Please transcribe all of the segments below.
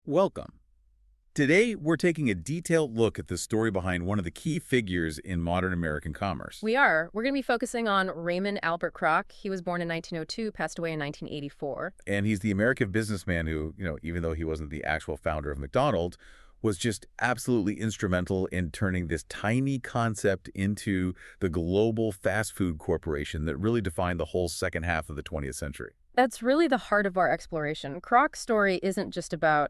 Welcome. Today, we're taking a detailed look at the story behind one of the key figures in modern American commerce. We are. We're going to be focusing on Raymond Albert Kroc. He was born in 1902, passed away in 1984. And he's the American businessman who, even though he wasn't the actual founder of McDonald's, was just absolutely instrumental in turning this tiny concept into the global fast food corporation that really defined the whole second half of the 20th century. That's really the heart of our exploration. Kroc's story isn't just about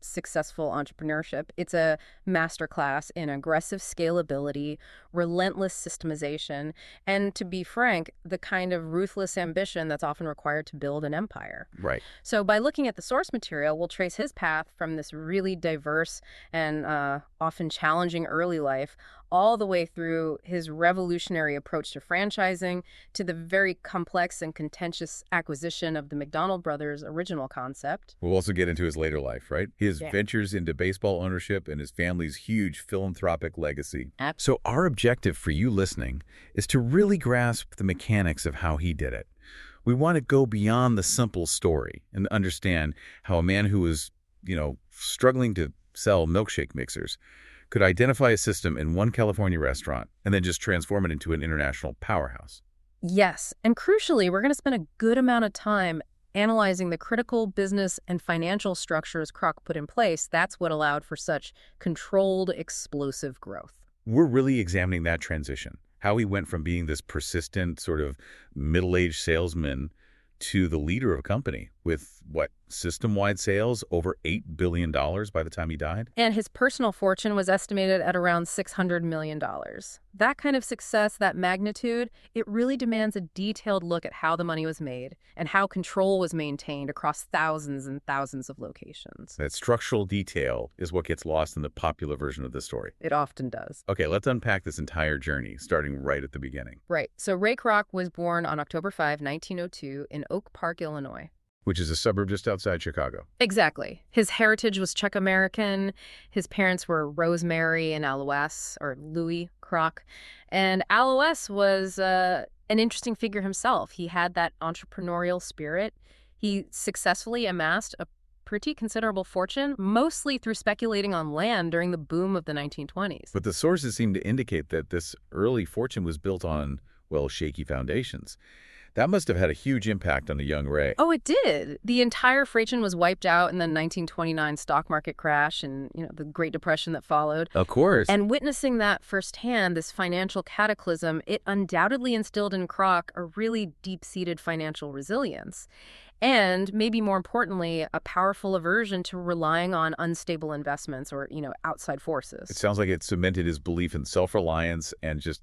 successful entrepreneurship. It's a masterclass in aggressive scalability, relentless systemization, and to be frank, the kind of ruthless ambition that's often required to build an empire. Right. So by looking at the source material, we'll trace his path from this really diverse and often challenging early life all the way through his revolutionary approach to franchising to the very complex and contentious acquisition of the McDonald brothers' original concept. We'll also get into his later life, right? His ventures into baseball ownership and his family's huge philanthropic legacy. So our objective for you listening is to really grasp the mechanics of how he did it. We want to go beyond the simple story and understand how a man who was, struggling to sell milkshake mixers could identify a system in one California restaurant and then just transform it into an international powerhouse. Yes, and crucially, we're going to spend a good amount of time analyzing the critical business and financial structures Kroc put in place. That's what allowed for such controlled, explosive growth. We're really examining that transition, how he went from being this persistent sort of middle-aged salesman to the leader of a company with, system-wide sales over $8 billion by the time he died? And his personal fortune was estimated at around $600 million. That kind of success, that magnitude, it really demands a detailed look at how the money was made and how control was maintained across thousands and thousands of locations. That structural detail is what gets lost in the popular version of the story. It often does. Okay, let's unpack this entire journey, starting right at the beginning. Right. So Ray Kroc was born on October 5, 1902 in Oak Park, Illinois. Which is a suburb just outside Chicago. Exactly. His heritage was Czech-American. His parents were Rosemary and Alois, or Louis Kroc. And Alois was an interesting figure himself. He had that entrepreneurial spirit. He successfully amassed a pretty considerable fortune, mostly through speculating on land during the boom of the 1920s. But the sources seem to indicate that this early fortune was built on, shaky foundations. That must have had a huge impact on the young Ray. Oh, it did. The entire fortune was wiped out in the 1929 stock market crash and, the Great Depression that followed. Of course. And witnessing that firsthand, this financial cataclysm, it undoubtedly instilled in Kroc a really deep-seated financial resilience. And maybe more importantly, a powerful aversion to relying on unstable investments or, outside forces. It sounds like it cemented his belief in self-reliance and just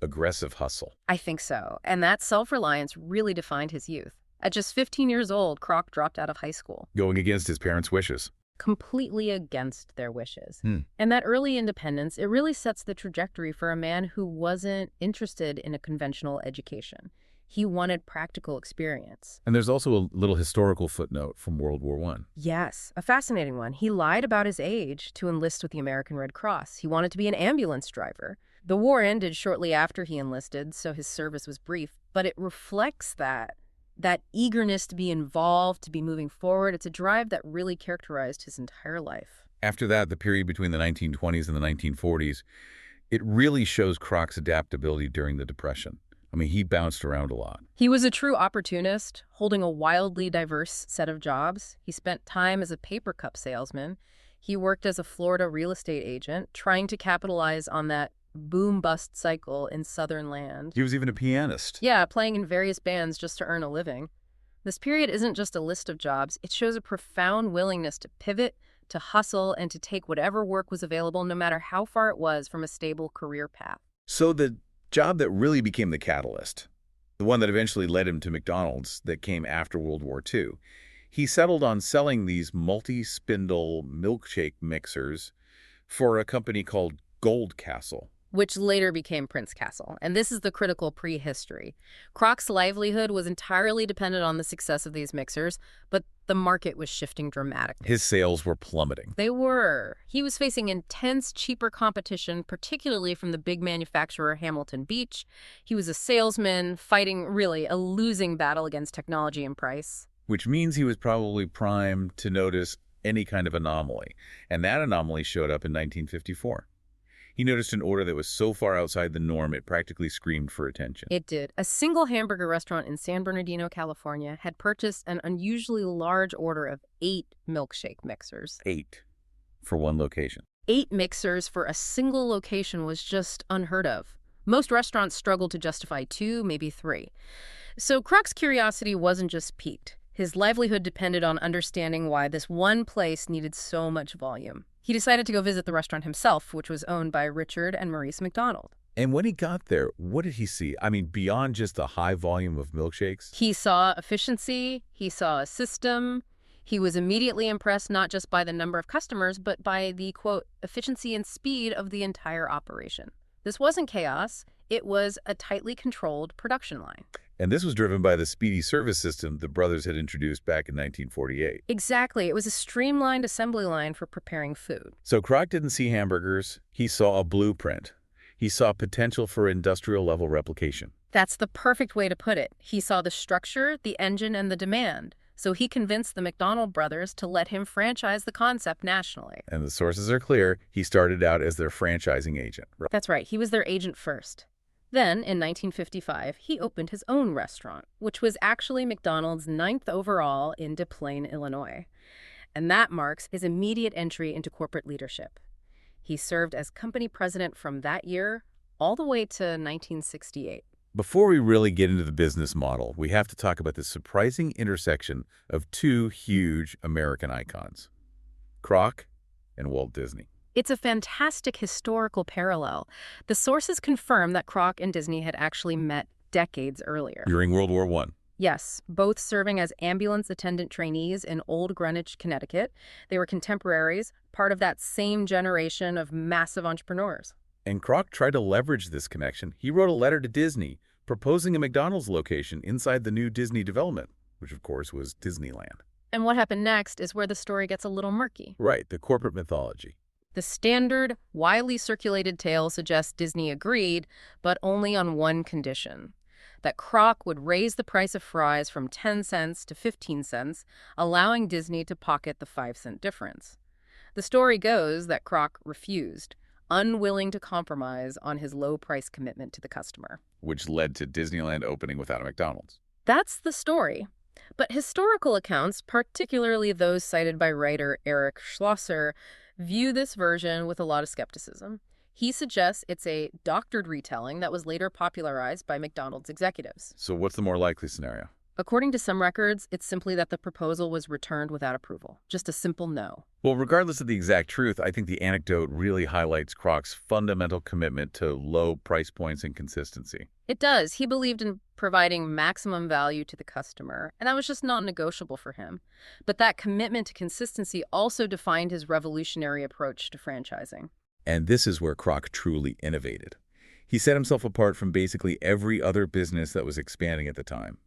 aggressive hustle. I think so. And that self-reliance really defined his youth. At just 15 years old, Kroc dropped out of high school. Going against his parents' wishes. Completely against their wishes. And that early independence, it really sets the trajectory for a man who wasn't interested in a conventional education. He wanted practical experience. And there's also a little historical footnote from World War I. Yes, a fascinating one. He lied about his age to enlist with the American Red Cross. He wanted to be an ambulance driver. The war ended shortly after he enlisted, so his service was brief, but it reflects that eagerness to be involved, to be moving forward. It's a drive that really characterized his entire life. After that, the period between the 1920s and the 1940s, it really shows Kroc's adaptability during the Depression. He bounced around a lot. He was a true opportunist, holding a wildly diverse set of jobs. He spent time as a paper cup salesman. He worked as a Florida real estate agent, trying to capitalize on that boom-bust cycle in southern land. He was even a pianist. Yeah, playing in various bands just to earn a living. This period isn't just a list of jobs. It shows a profound willingness to pivot, to hustle, and to take whatever work was available, no matter how far it was from a stable career path. So the job that really became the catalyst, the one that eventually led him to McDonald's that came after World War II, he settled on selling these multi-spindle milkshake mixers for a company called Gold Castle, which later became Prince Castle. And this is the critical prehistory. Kroc's livelihood was entirely dependent on the success of these mixers, but the market was shifting dramatically. His sales were plummeting. They were. He was facing intense, cheaper competition, particularly from the big manufacturer Hamilton Beach. He was a salesman fighting, really, a losing battle against technology and price. Which means he was probably primed to notice, any kind of anomaly. And that anomaly showed up in 1954. He noticed an order that was so far outside the norm it practically screamed for attention. It did. A single hamburger restaurant in San Bernardino, California, had purchased an unusually large order of 8 milkshake mixers. 8 for one location. 8 mixers for a single location was just unheard of. Most restaurants struggled to justify 2, maybe 3. So Kroc's curiosity wasn't just piqued. His livelihood depended on understanding why this one place needed so much volume. He decided to go visit the restaurant himself, which was owned by Richard and Maurice McDonald. And when he got there, what did he see? I mean, beyond just the high volume of milkshakes? He saw efficiency, he saw a system. He was immediately impressed not just by the number of customers, but by the, quote, efficiency and speed of the entire operation. This wasn't chaos. It was a tightly controlled production line. And this was driven by the speedy service system the brothers had introduced back in 1948. Exactly. It was a streamlined assembly line for preparing food. So Kroc didn't see hamburgers. He saw a blueprint. He saw potential for industrial-level replication. That's the perfect way to put it. He saw the structure, the engine, and the demand. So he convinced the McDonald brothers to let him franchise the concept nationally. And the sources are clear. He started out as their franchising agent. That's right. He was their agent first. Then, in 1955, he opened his own restaurant, which was actually McDonald's 9th overall in Des Plaines, Illinois. And that marks his immediate entry into corporate leadership. He served as company president from that year all the way to 1968. Before we really get into the business model, we have to talk about the surprising intersection of 2 huge American icons, Kroc and Walt Disney. It's a fantastic historical parallel. The sources confirm that Kroc and Disney had actually met decades earlier. During World War I. Yes, both serving as ambulance attendant trainees in Old Greenwich, Connecticut. They were contemporaries, part of that same generation of massive entrepreneurs. And Kroc tried to leverage this connection. He wrote a letter to Disney proposing a McDonald's location inside the new Disney development, which of course was Disneyland. And what happened next is where the story gets a little murky. Right, the corporate mythology. The standard, widely circulated tale suggests Disney agreed, but only on one condition: that Kroc would raise the price of fries from 10 cents to 15 cents, allowing Disney to pocket the 5-cent difference. The story goes that Kroc refused, unwilling to compromise on his low price commitment to the customer. Which led to Disneyland opening without a McDonald's. That's the story. But historical accounts, particularly those cited by writer Eric Schlosser, view this version with a lot of skepticism. He suggests it's a doctored retelling that was later popularized by McDonald's executives. So what's the more likely scenario? According to some records, it's simply that the proposal was returned without approval. Just a simple no. Well, regardless of the exact truth, I think the anecdote really highlights Kroc's fundamental commitment to low price points and consistency. It does. He believed in providing maximum value to the customer, and that was just not negotiable for him. But that commitment to consistency also defined his revolutionary approach to franchising. And this is where Kroc truly innovated. He set himself apart from basically every other business that was expanding at the time.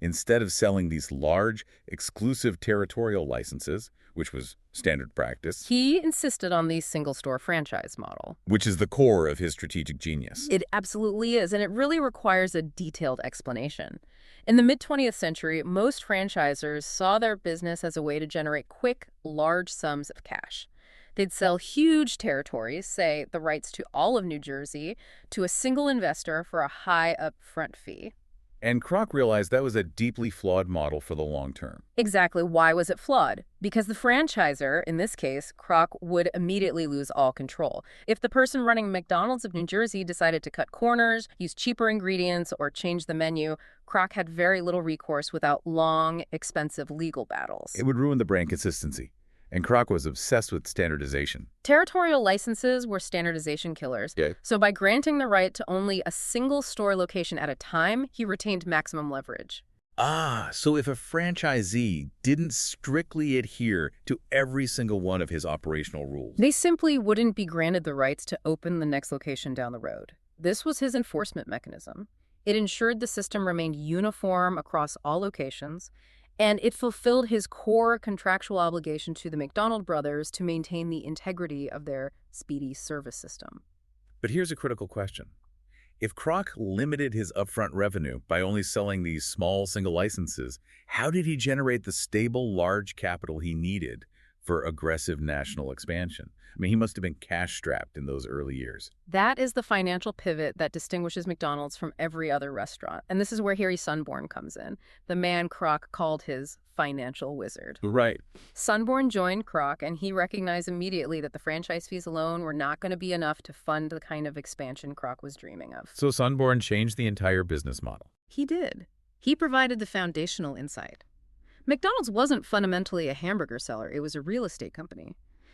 Instead of selling these large, exclusive territorial licenses, which was standard practice, he insisted on the single-store franchise model. Which is the core of his strategic genius. It absolutely is, and it really requires a detailed explanation. In the mid-20th century, most franchisors saw their business as a way to generate quick, large sums of cash. They'd sell huge territories, say the rights to all of New Jersey, to a single investor for a high upfront fee. And Kroc realized that was a deeply flawed model for the long term. Exactly. Why was it flawed? Because the franchisor, in this case, Kroc, would immediately lose all control. If the person running McDonald's of New Jersey decided to cut corners, use cheaper ingredients, or change the menu, Kroc had very little recourse without long, expensive legal battles. It would ruin the brand consistency. And Kroc was obsessed with standardization. Territorial licenses were standardization killers. Yeah. So by granting the right to only a single store location at a time, he retained maximum leverage. So if a franchisee didn't strictly adhere to every single one of his operational rules, they simply wouldn't be granted the rights to open the next location down the road. This was his enforcement mechanism. It ensured the system remained uniform across all locations, and it fulfilled his core contractual obligation to the McDonald brothers to maintain the integrity of their speedy service system. But here's a critical question. If Kroc limited his upfront revenue by only selling these small single licenses, how did he generate the stable, large capital he needed for aggressive national expansion. I mean, he must have been cash-strapped in those early years. That is the financial pivot that distinguishes McDonald's from every other restaurant. And this is where Harry Sunborn comes in, the man Kroc called his financial wizard. Right. Sunborn joined Kroc, and he recognized immediately that the franchise fees alone were not going to be enough to fund the kind of expansion Kroc was dreaming of. So Sunborn changed the entire business model. He did. He provided the foundational insight. McDonald's wasn't fundamentally a hamburger seller. It was a real estate company.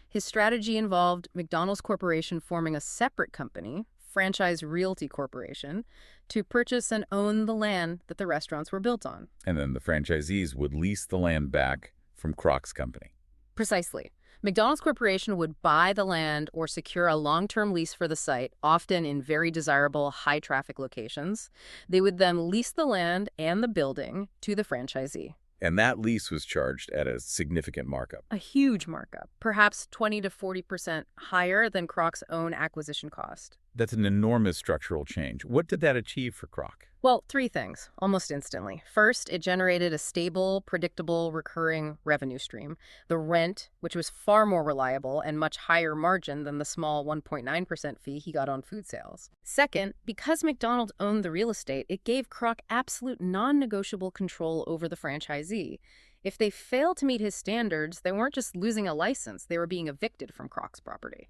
His strategy involved McDonald's Corporation forming a separate company, Franchise Realty Corporation, to purchase and own the land that the restaurants were built on. And then the franchisees would lease the land back from Kroc's company. Precisely. McDonald's Corporation would buy the land or secure a long-term lease for the site, often in very desirable, high-traffic locations. They would then lease the land and the building to the franchisee. And that lease was charged at a significant markup. A huge markup, perhaps 20 to 40% higher than Kroc's own acquisition cost. That's an enormous structural change. What did that achieve for Kroc? Well, three things, almost instantly. First, it generated a stable, predictable, recurring revenue stream. The rent, which was far more reliable and much higher margin than the small 1.9% fee he got on food sales. Second, because McDonald's owned the real estate, it gave Kroc absolute non-negotiable control over the franchisee. If they failed to meet his standards, they weren't just losing a license, they were being evicted from Kroc's property.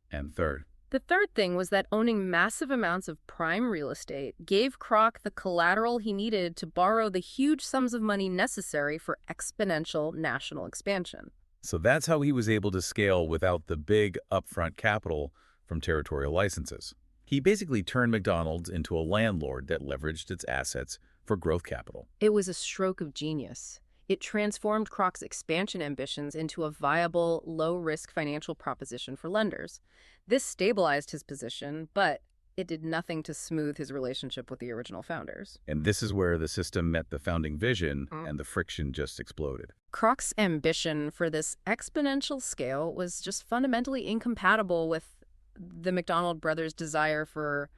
And third? The third thing was that owning massive amounts of prime real estate gave Kroc the collateral he needed to borrow the huge sums of money necessary for exponential national expansion. So that's how he was able to scale without the big upfront capital from territorial licenses. He basically turned McDonald's into a landlord that leveraged its assets for growth capital. It was a stroke of genius. It transformed Kroc's expansion ambitions into a viable, low-risk financial proposition for lenders. This stabilized his position, but it did nothing to smooth his relationship with the original founders. And this is where the system met the founding vision and the friction just exploded. Kroc's ambition for this exponential scale was just fundamentally incompatible with the McDonald brothers' desire for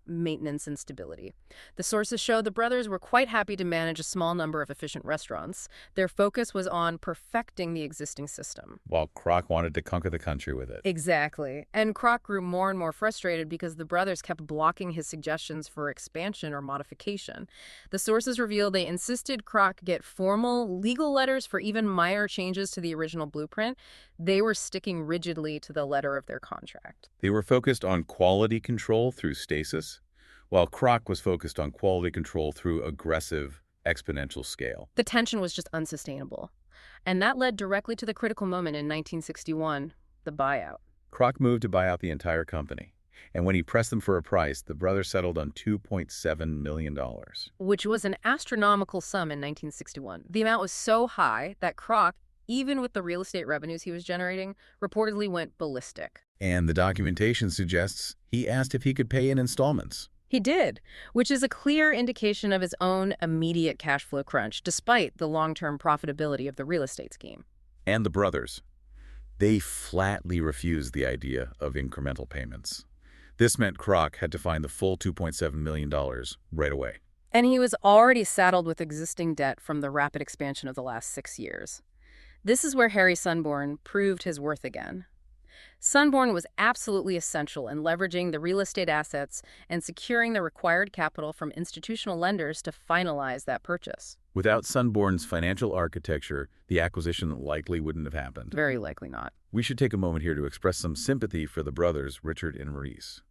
maintenance and stability. The sources show the brothers were quite happy to manage a small number of efficient restaurants. Their focus was on perfecting the existing system. While Kroc wanted to conquer the country with it. Exactly. And Kroc grew more and more frustrated because the brothers kept blocking his suggestions for expansion or modification. The sources reveal they insisted Kroc get formal legal letters for even minor changes to the original blueprint. They were sticking rigidly to the letter of their contract. They were focused on quality control through stasis, while Kroc was focused on quality control through aggressive, exponential scale. The tension was just unsustainable. And that led directly to the critical moment in 1961, the buyout. Kroc moved to buy out the entire company. And when he pressed them for a price, the brothers settled on $2.7 million. Which was an astronomical sum in 1961. The amount was so high that Kroc, even with the real estate revenues he was generating, reportedly went ballistic. And the documentation suggests he asked if he could pay in installments. He did, which is a clear indication of his own immediate cash flow crunch, despite the long-term profitability of the real estate scheme. And the brothers, they flatly refused the idea of incremental payments. This meant Kroc had to find the full $2.7 million right away. And he was already saddled with existing debt from the rapid expansion of the last 6 years. This is where Harry Sunborn proved his worth again. Sunborn was absolutely essential in leveraging the real estate assets and securing the required capital from institutional lenders to finalize that purchase. Without Sunborn's financial architecture, the acquisition likely wouldn't have happened. Very likely not. We should take a moment here to express some sympathy for the brothers, Richard and Maurice.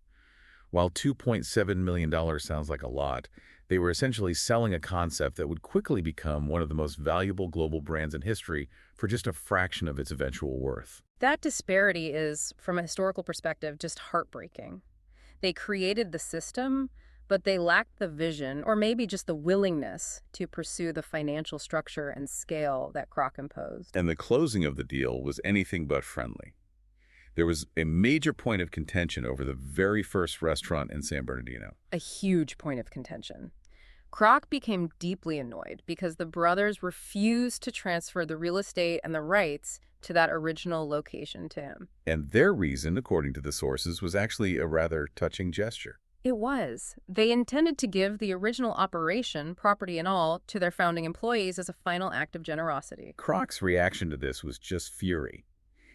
While $2.7 million sounds like a lot, they were essentially selling a concept that would quickly become one of the most valuable global brands in history for just a fraction of its eventual worth. That disparity is, from a historical perspective, just heartbreaking. They created the system, but they lacked the vision, or maybe just the willingness, to pursue the financial structure and scale that Kroc imposed. And the closing of the deal was anything but friendly. There was a major point of contention over the very first restaurant in San Bernardino. A huge point of contention. Kroc became deeply annoyed because the brothers refused to transfer the real estate and the rights to that original location to him. And their reason, according to the sources, was actually a rather touching gesture. It was. They intended to give the original operation, property and all, to their founding employees as a final act of generosity. Kroc's reaction to this was just fury.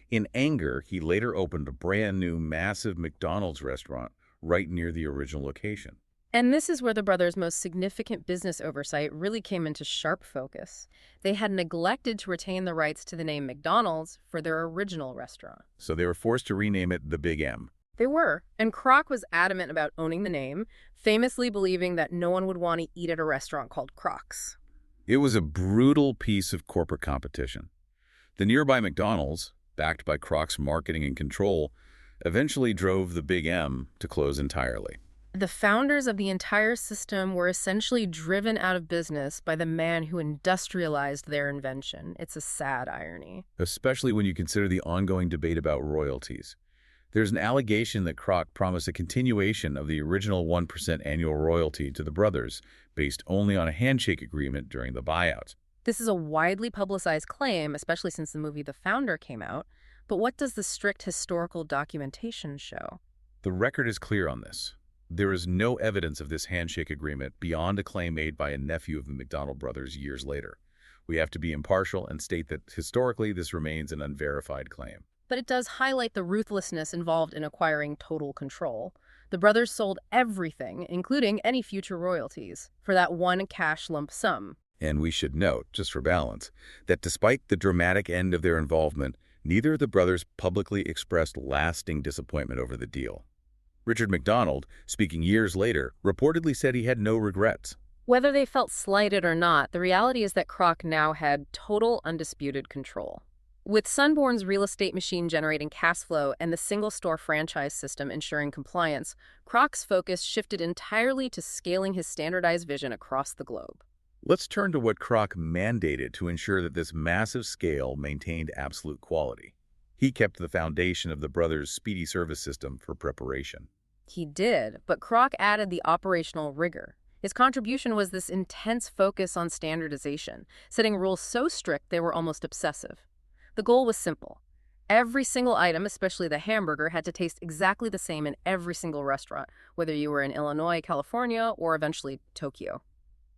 In anger, he later opened a brand new, massive McDonald's restaurant right near the original location. And this is where the brothers' most significant business oversight really came into sharp focus. They had neglected to retain the rights to the name McDonald's for their original restaurant. So they were forced to rename it the Big M. They were, and Kroc was adamant about owning the name, famously believing that no one would want to eat at a restaurant called Kroc's. It was a brutal piece of corporate competition. The nearby McDonald's, backed by Kroc's marketing and control, eventually drove the Big M to close entirely. The founders of the entire system were essentially driven out of business by the man who industrialized their invention. It's a sad irony. Especially when you consider the ongoing debate about royalties. There's an allegation that Kroc promised a continuation of the original 1% annual royalty to the brothers, based only on a handshake agreement during the buyout. This is a widely publicized claim, especially since the movie The Founder came out. But what does the strict historical documentation show? The record is clear on this. There is no evidence of this handshake agreement beyond a claim made by a nephew of the McDonald brothers years later. We have to be impartial and state that historically this remains an unverified claim. But it does highlight the ruthlessness involved in acquiring total control. The brothers sold everything, including any future royalties, for that one cash lump sum. And we should note, just for balance, that despite the dramatic end of their involvement, neither of the brothers publicly expressed lasting disappointment over the deal. Richard McDonald, speaking years later, reportedly said he had no regrets. Whether they felt slighted or not, the reality is that Kroc now had total undisputed control. With Sunborn's real estate machine generating cash flow and the single-store franchise system ensuring compliance, Kroc's focus shifted entirely to scaling his standardized vision across the globe. Let's turn to what Kroc mandated to ensure that this massive scale maintained absolute quality. He kept the foundation of the brothers' speedy service system for preparation. He did, but Kroc added the operational rigor. His contribution was this intense focus on standardization, setting rules so strict they were almost obsessive. The goal was simple. Every single item, especially the hamburger, had to taste exactly the same in every single restaurant, whether you were in Illinois, California, or eventually Tokyo.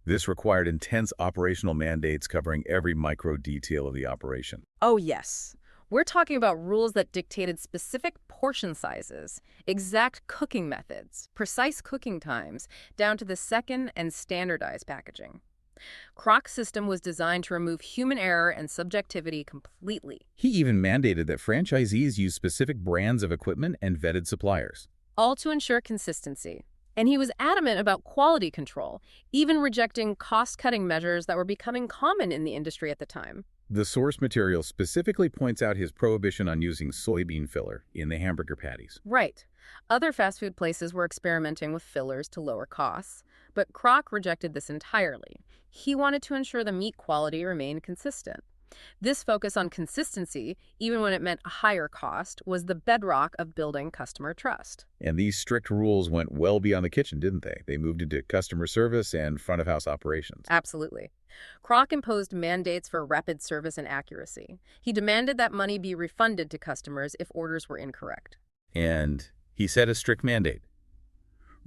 This required intense operational mandates covering every micro detail of the operation. Oh, yes. We're talking about rules that dictated specific portion sizes, exact cooking methods, precise cooking times, down to the second and standardized packaging. Kroc's system was designed to remove human error and subjectivity completely. He even mandated that franchisees use specific brands of equipment and vetted suppliers. All to ensure consistency. And he was adamant about quality control, even rejecting cost-cutting measures that were becoming common in the industry at the time. The source material specifically points out his prohibition on using soybean filler in the hamburger patties. Right. Other fast food places were experimenting with fillers to lower costs, but Kroc rejected this entirely. He wanted to ensure the meat quality remained consistent. This focus on consistency, even when it meant a higher cost, was the bedrock of building customer trust. And these strict rules went well beyond the kitchen, didn't they? They moved into customer service and front-of-house operations. Absolutely. Kroc imposed mandates for rapid service and accuracy. He demanded that money be refunded to customers if orders were incorrect. And he set a strict mandate.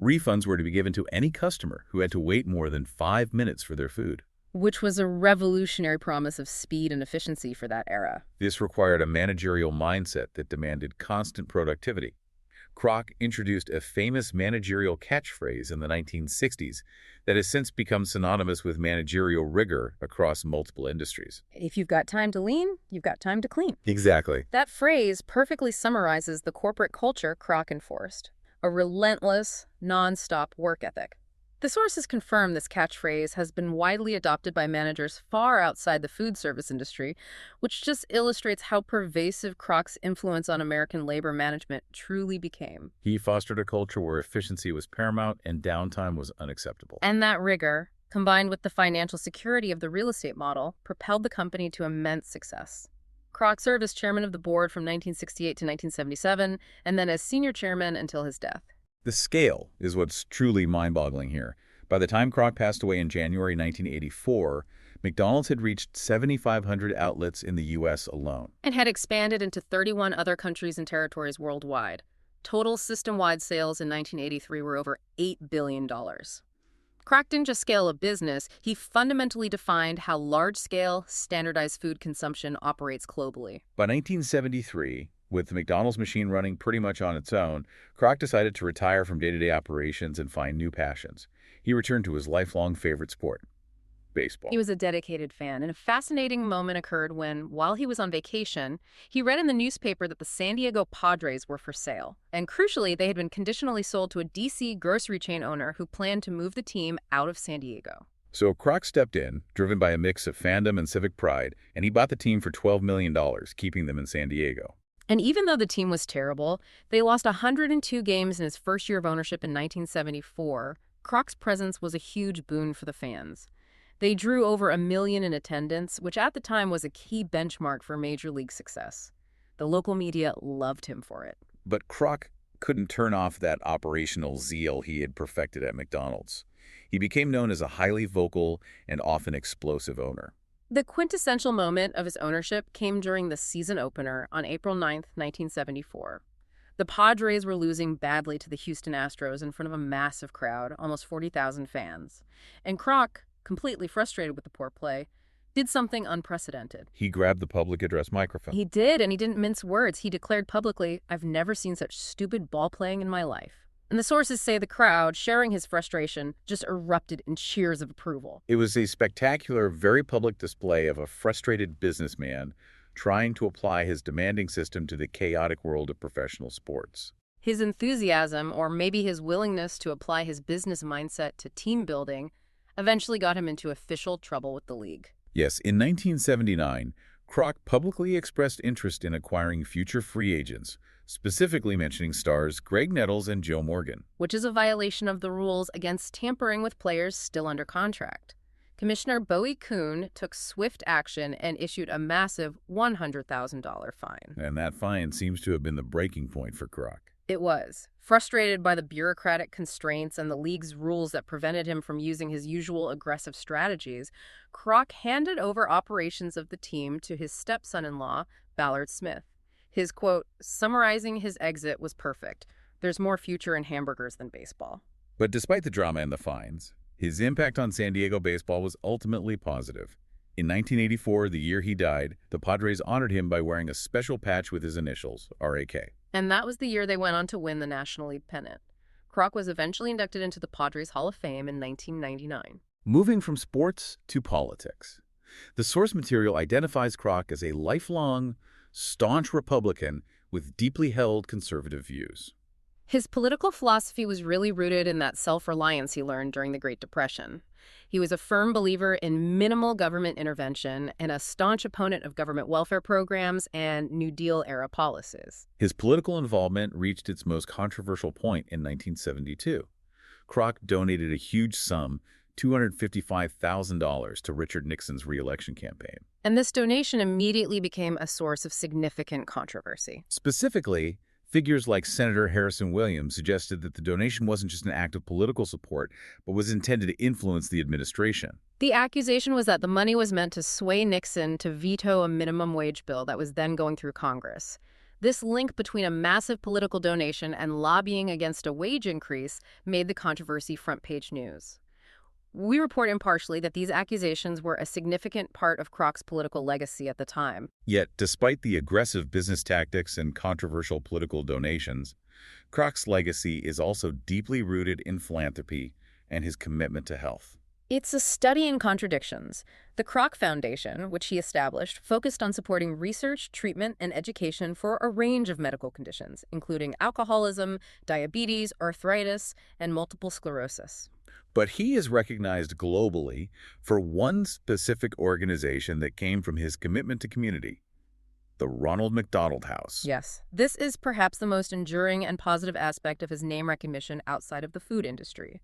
Refunds were to be given to any customer who had to wait more than 5 minutes for their food. Which was a revolutionary promise of speed and efficiency for that era. This required a managerial mindset that demanded constant productivity. Kroc introduced a famous managerial catchphrase in the 1960s that has since become synonymous with managerial rigor across multiple industries. If you've got time to lean, you've got time to clean. Exactly. That phrase perfectly summarizes the corporate culture Kroc enforced. A relentless, non-stop work ethic. The sources confirm this catchphrase has been widely adopted by managers far outside the food service industry, which just illustrates how pervasive Kroc's influence on American labor management truly became. He fostered a culture where efficiency was paramount and downtime was unacceptable. And that rigor, combined with the financial security of the real estate model, propelled the company to immense success. Kroc served as chairman of the board from 1968 to 1977, and then as senior chairman until his death. The scale is what's truly mind-boggling here. By the time Kroc passed away in January 1984, McDonald's had reached 7,500 outlets in the U.S. alone. And had expanded into 31 other countries and territories worldwide. Total system-wide sales in 1983 were over $8 billion. Kroc didn't just scale a business, he fundamentally defined how large-scale, standardized food consumption operates globally. By 1973, with the McDonald's machine running pretty much on its own, Kroc decided to retire from day-to-day operations and find new passions. He returned to his lifelong favorite sport, baseball. He was a dedicated fan, and a fascinating moment occurred when, while he was on vacation, he read in the newspaper that the San Diego Padres were for sale. And crucially, they had been conditionally sold to a D.C. grocery chain owner who planned to move the team out of San Diego. So Kroc stepped in, driven by a mix of fandom and civic pride, and he bought the team for $12 million, keeping them in San Diego. And even though the team was terrible, they lost 102 games in his first year of ownership in 1974. Kroc's presence was a huge boon for the fans. They drew over 1 million in attendance, which at the time was a key benchmark for Major League success. The local media loved him for it. But Kroc couldn't turn off that operational zeal he had perfected at McDonald's. He became known as a highly vocal and often explosive owner. The quintessential moment of his ownership came during the season opener on April 9, 1974. The Padres were losing badly to the Houston Astros in front of a massive crowd, almost 40,000 fans. And Kroc, completely frustrated with the poor play, did something unprecedented. He grabbed the public address microphone. He did, and he didn't mince words. He declared publicly, "I've never seen such stupid ball playing in my life." And the sources say the crowd, sharing his frustration, just erupted in cheers of approval. It was a spectacular, very public display of a frustrated businessman trying to apply his demanding system to the chaotic world of professional sports. His enthusiasm, or maybe his willingness to apply his business mindset to team building, eventually got him into official trouble with the league. Yes, in 1979, Kroc publicly expressed interest in acquiring future free agents, specifically mentioning stars Greg Nettles and Joe Morgan. Which is a violation of the rules against tampering with players still under contract. Commissioner Bowie Kuhn took swift action and issued a massive $100,000 fine. And that fine seems to have been the breaking point for Kroc. It was. Frustrated by the bureaucratic constraints and the league's rules that prevented him from using his usual aggressive strategies, Kroc handed over operations of the team to his stepson-in-law, Ballard Smith. His quote, summarizing his exit, was perfect. "There's more future in hamburgers than baseball." But despite the drama and the fines, his impact on San Diego baseball was ultimately positive. In 1984, the year he died, the Padres honored him by wearing a special patch with his initials, RAK. And that was the year they went on to win the National League pennant. Kroc was eventually inducted into the Padres Hall of Fame in 1999. Moving from sports to politics. The source material identifies Kroc as a lifelong, staunch Republican with deeply held conservative views. His political philosophy was really rooted in that self-reliance he learned during the Great Depression. He was a firm believer in minimal government intervention and a staunch opponent of government welfare programs and New Deal-era policies. His political involvement reached its most controversial point in 1972. Kroc donated a huge sum, $255,000, to Richard Nixon's re-election campaign. And this donation immediately became a source of significant controversy. Specifically, figures like Senator Harrison Williams suggested that the donation wasn't just an act of political support, but was intended to influence the administration. The accusation was that the money was meant to sway Nixon to veto a minimum wage bill that was then going through Congress. This link between a massive political donation and lobbying against a wage increase made the controversy front-page news. We report impartially that these accusations were a significant part of Kroc's political legacy at the time. Yet, despite the aggressive business tactics and controversial political donations, Kroc's legacy is also deeply rooted in philanthropy and his commitment to health. It's a study in contradictions. The Kroc Foundation, which he established, focused on supporting research, treatment, and education for a range of medical conditions, including alcoholism, diabetes, arthritis, and multiple sclerosis. But he is recognized globally for one specific organization that came from his commitment to community, the Ronald McDonald House. Yes, this is perhaps the most enduring and positive aspect of his name recognition outside of the food industry.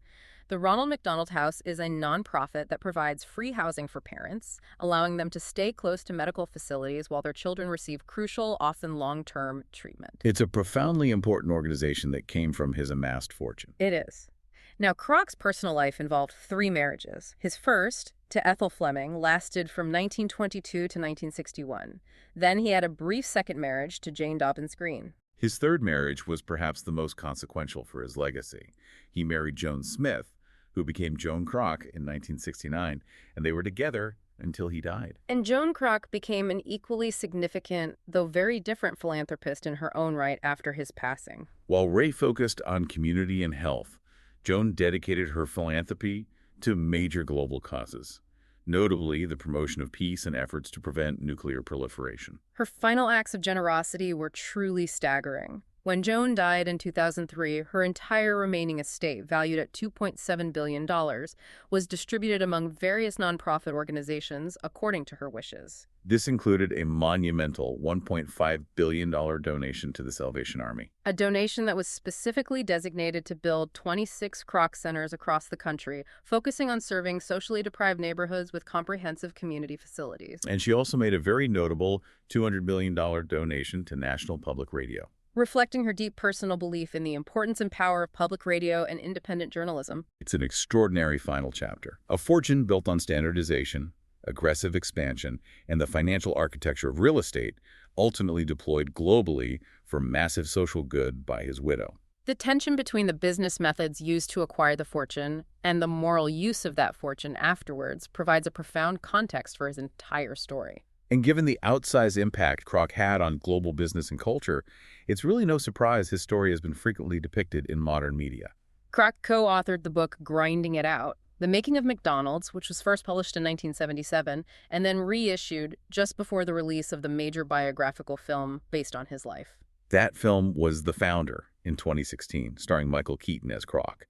The Ronald McDonald House is a nonprofit that provides free housing for parents, allowing them to stay close to medical facilities while their children receive crucial, often long-term treatment. It's a profoundly important organization that came from his amassed fortune. It is. Now, Kroc's personal life involved 3 marriages. His first, to Ethel Fleming, lasted from 1922 to 1961. Then he had a brief second marriage to Jane Dobbins Green. His third marriage was perhaps the most consequential for his legacy. He married Joan Smith, who became Joan Kroc in 1969, and they were together until he died. And Joan Kroc became an equally significant, though very different philanthropist in her own right after his passing. While Ray focused on community and health, Joan dedicated her philanthropy to major global causes, notably the promotion of peace and efforts to prevent nuclear proliferation. Her final acts of generosity were truly staggering. When Joan died in 2003, her entire remaining estate, valued at $2.7 billion, was distributed among various nonprofit organizations according to her wishes. This included a monumental $1.5 billion donation to the Salvation Army. A donation that was specifically designated to build 26 Kroc centers across the country, focusing on serving socially deprived neighborhoods with comprehensive community facilities. And she also made a very notable $200 million donation to National Public Radio, reflecting her deep personal belief in the importance and power of public radio and independent journalism. It's an extraordinary final chapter. A fortune built on standardization, aggressive expansion, and the financial architecture of real estate, ultimately deployed globally for massive social good by his widow. The tension between the business methods used to acquire the fortune and the moral use of that fortune afterwards provides a profound context for his entire story. And given the outsized impact Kroc had on global business and culture, it's really no surprise his story has been frequently depicted in modern media. Kroc co-authored the book Grinding It Out, The Making of McDonald's, which was first published in 1977 and then reissued just before the release of the major biographical film based on his life. That film was The Founder in 2016, starring Michael Keaton as Kroc.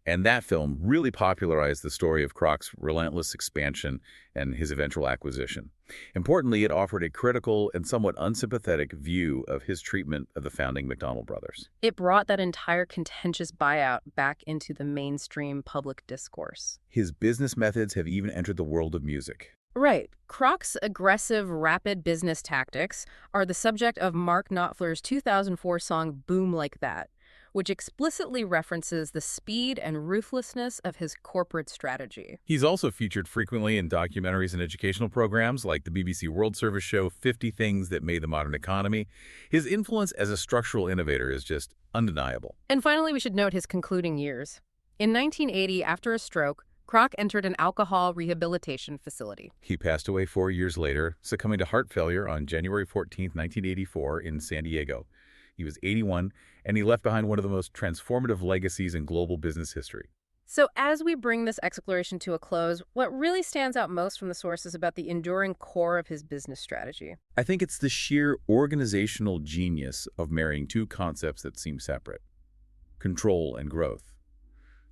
And that film really popularized the story of Kroc's relentless expansion and his eventual acquisition. Importantly, it offered a critical and somewhat unsympathetic view of his treatment of the founding McDonald brothers. It brought that entire contentious buyout back into the mainstream public discourse. His business methods have even entered the world of music. Right. Kroc's aggressive, rapid business tactics are the subject of Mark Knopfler's 2004 song Boom Like That, which explicitly references the speed and ruthlessness of his corporate strategy. He's also featured frequently in documentaries and educational programs like the BBC World Service show 50 Things That Made the Modern Economy. His influence as a structural innovator is just undeniable. And finally, we should note his concluding years. In 1980, after a stroke, Kroc entered an alcohol rehabilitation facility. He passed away 4 years later, succumbing to heart failure on January 14, 1984 in San Diego. He was 81, and he left behind one of the most transformative legacies in global business history. So as we bring this exploration to a close, what really stands out most from the sources about the enduring core of his business strategy? I think it's the sheer organizational genius of marrying two concepts that seem separate: control and growth.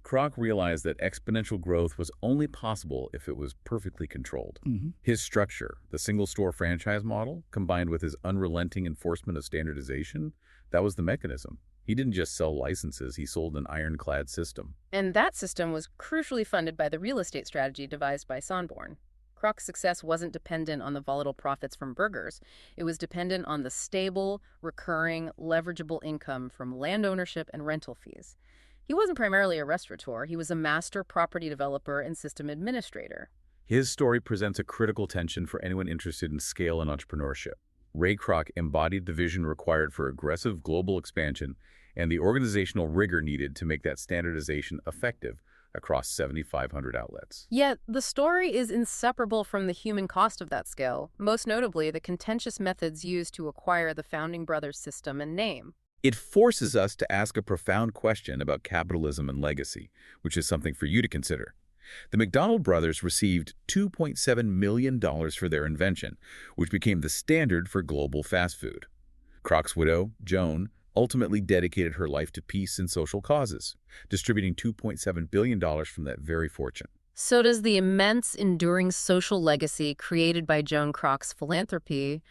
Kroc realized that exponential growth was only possible if it was perfectly controlled. His structure, the single-store franchise model, combined with his unrelenting enforcement of standardization, that was the mechanism. He didn't just sell licenses, he sold an ironclad system. And that system was crucially funded by the real estate strategy devised by Sonborn. Kroc's success wasn't dependent on the volatile profits from burgers. It was dependent on the stable, recurring, leverageable income from land ownership and rental fees. He wasn't primarily a restaurateur. He was a master property developer and system administrator. His story presents a critical tension for anyone interested in scale and entrepreneurship. Ray Kroc embodied the vision required for aggressive global expansion and the organizational rigor needed to make that standardization effective across 7,500 outlets. Yet, the story is inseparable from the human cost of that scale, most notably the contentious methods used to acquire the founding brothers' system and name. It forces us to ask a profound question about capitalism and legacy, which is something for you to consider. The McDonald brothers received $2.7 million for their invention, which became the standard for global fast food. Kroc's widow, Joan, ultimately dedicated her life to peace and social causes, distributing $2.7 billion from that very fortune. So does the immense, enduring social legacy created by Joan Kroc's philanthropy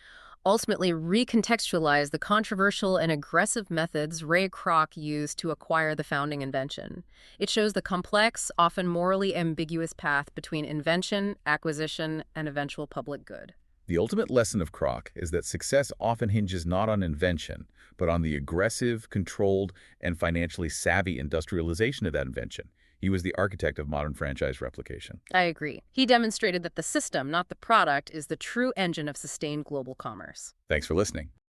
ultimately recontextualize the controversial and aggressive methods Ray Kroc used to acquire the founding invention. It shows the complex, often morally ambiguous path between invention, acquisition, and eventual public good. The ultimate lesson of Kroc is that success often hinges not on invention, but on the aggressive, controlled, and financially savvy industrialization of that invention. He was the architect of modern franchise replication. I agree. He demonstrated that the system, not the product, is the true engine of sustained global commerce. Thanks for listening.